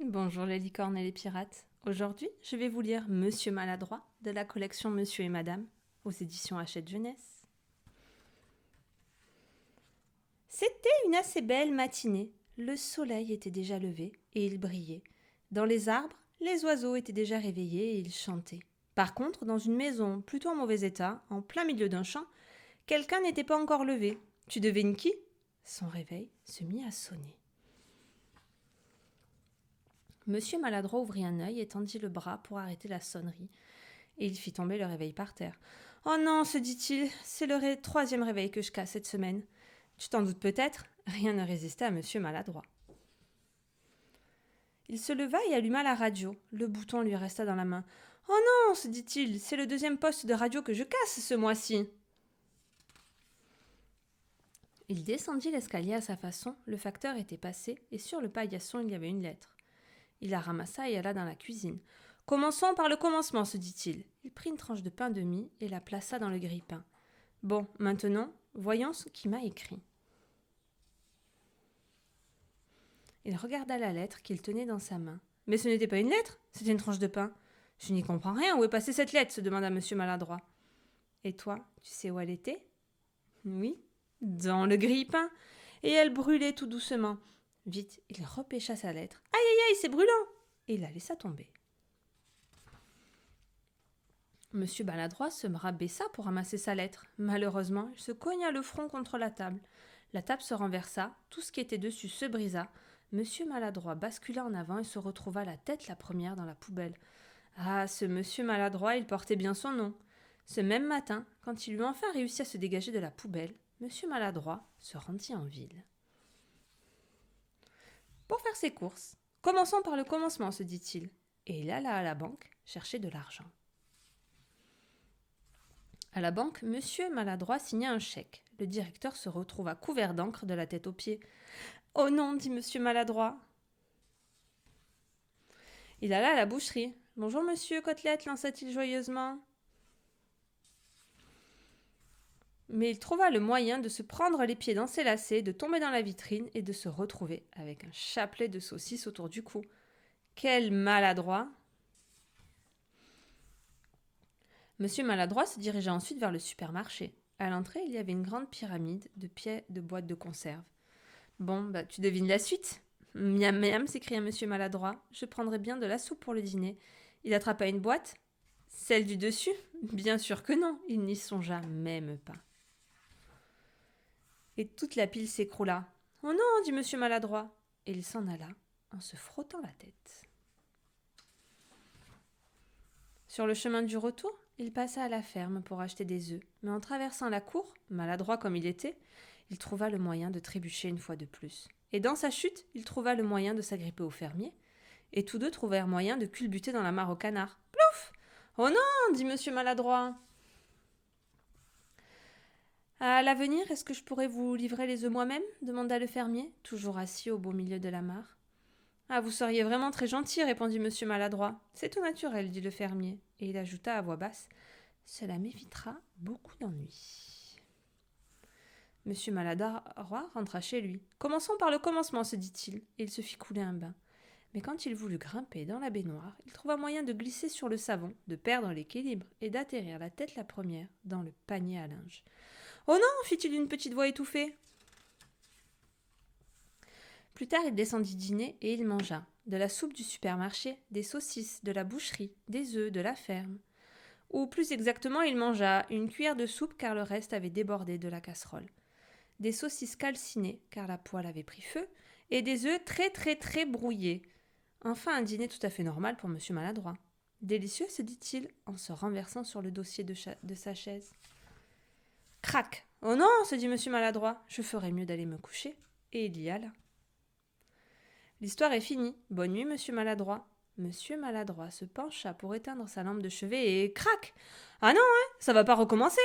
Bonjour les licornes et les pirates. Aujourd'hui, je vais vous lire Monsieur Maladroit de la collection Monsieur et Madame aux éditions Hachette Jeunesse. C'était une assez belle matinée. Le soleil était déjà levé et il brillait. Dans les arbres, les oiseaux étaient déjà réveillés et ils chantaient. Par contre, dans une maison plutôt en mauvais état, en plein milieu d'un champ, quelqu'un n'était pas encore levé. Tu devines qui ? Son réveil se mit à sonner. Monsieur Maladroit ouvrit un œil et tendit le bras pour arrêter la sonnerie, et il fit tomber le réveil par terre. « Oh non, se dit-il, c'est le troisième réveil que je casse cette semaine. » Tu t'en doutes peut-être, rien ne résistait à Monsieur Maladroit. Il se leva et alluma la radio. Le bouton lui resta dans la main. « Oh non, se dit-il, c'est le deuxième poste de radio que je casse ce mois-ci. » Il descendit l'escalier à sa façon, le facteur était passé, et sur le paillasson il y avait une lettre. Il la ramassa et alla dans la cuisine. « Commençons par le commencement, se dit-il. » Il prit une tranche de pain de mie et la plaça dans le grille-pain. « Bon, maintenant, voyons ce qui m'a écrit. » Il regarda la lettre qu'il tenait dans sa main. « Mais ce n'était pas une lettre, c'était une tranche de pain. »« Je n'y comprends rien, où est passée cette lettre ?» se demanda Monsieur Maladroit. « Et toi, tu sais où elle était ?»« Oui, dans le grille-pain. » Et elle brûlait tout doucement. Vite, il repêcha sa lettre. « Aïe, aïe, aïe, c'est brûlant !» Et il la laissa tomber. Monsieur Maladroit se rabaissa pour ramasser sa lettre. Malheureusement, il se cogna le front contre la table. La table se renversa, tout ce qui était dessus se brisa. Monsieur Maladroit bascula en avant et se retrouva la tête la première dans la poubelle. Ah, ce Monsieur Maladroit, il portait bien son nom. Ce même matin, quand il eut enfin réussi à se dégager de la poubelle, Monsieur Maladroit se rendit en ville. Pour faire ses courses, commençons par le commencement, se dit-il, et il alla à la banque chercher de l'argent. À la banque, Monsieur Maladroit signa un chèque. Le directeur se retrouva couvert d'encre de la tête aux pieds. « Oh non !» dit Monsieur Maladroit. Il alla à la boucherie. « Bonjour monsieur, côtelette !» lança-t-il joyeusement. Mais il trouva le moyen de se prendre les pieds dans ses lacets, de tomber dans la vitrine et de se retrouver avec un chapelet de saucisses autour du cou. Quel maladroit! Monsieur Maladroit se dirigea ensuite vers le supermarché. À l'entrée, il y avait une grande pyramide de pieds de boîtes de conserve. « Bon, tu devines la suite ?»« Miam, miam !» s'écria Monsieur Maladroit. « Je prendrai bien de la soupe pour le dîner. » Il attrapa une boîte. « Celle du dessus ?» Bien sûr que non, il n'y songea même pas. Et toute la pile s'écroula. « Oh non !» dit Monsieur Maladroit. Et il s'en alla en se frottant la tête. Sur le chemin du retour, il passa à la ferme pour acheter des œufs, mais en traversant la cour, maladroit comme il était, il trouva le moyen de trébucher une fois de plus. Et dans sa chute, il trouva le moyen de s'agripper au fermier, et tous deux trouvèrent moyen de culbuter dans la mare au canard. Plouf ! Oh non ! dit Monsieur Maladroit. À l'avenir, est-ce que je pourrais vous livrer les œufs moi-même ? demanda le fermier, toujours assis au beau milieu de la mare. Ah, vous seriez vraiment très gentil, répondit Monsieur Maladroit. C'est tout naturel, dit le fermier, et il ajouta à voix basse. Cela m'évitera beaucoup d'ennuis. Monsieur Maladroit rentra chez lui. Commençons par le commencement, se dit-il, et il se fit couler un bain. Mais quand il voulut grimper dans la baignoire, il trouva moyen de glisser sur le savon, de perdre l'équilibre et d'atterrir la tête la première dans le panier à linge. Oh non, fit-il d'une petite voix étouffée. Plus tard, il descendit dîner et il mangea de la soupe du supermarché, des saucisses, de la boucherie, des œufs, de la ferme. Ou plus exactement, il mangea une cuillère de soupe car le reste avait débordé de la casserole, des saucisses calcinées car la poêle avait pris feu, et des œufs très très très brouillés. Enfin, un dîner tout à fait normal pour Monsieur Maladroit. Délicieux, se dit-il en se renversant sur le dossier de sa chaise. Crac ! Oh non, se dit Monsieur Maladroit, je ferais mieux d'aller me coucher. Et il y alla. L'histoire est finie. Bonne nuit, Monsieur Maladroit. Monsieur Maladroit se pencha pour éteindre sa lampe de chevet et crac ! Ah non, ça va pas recommencer.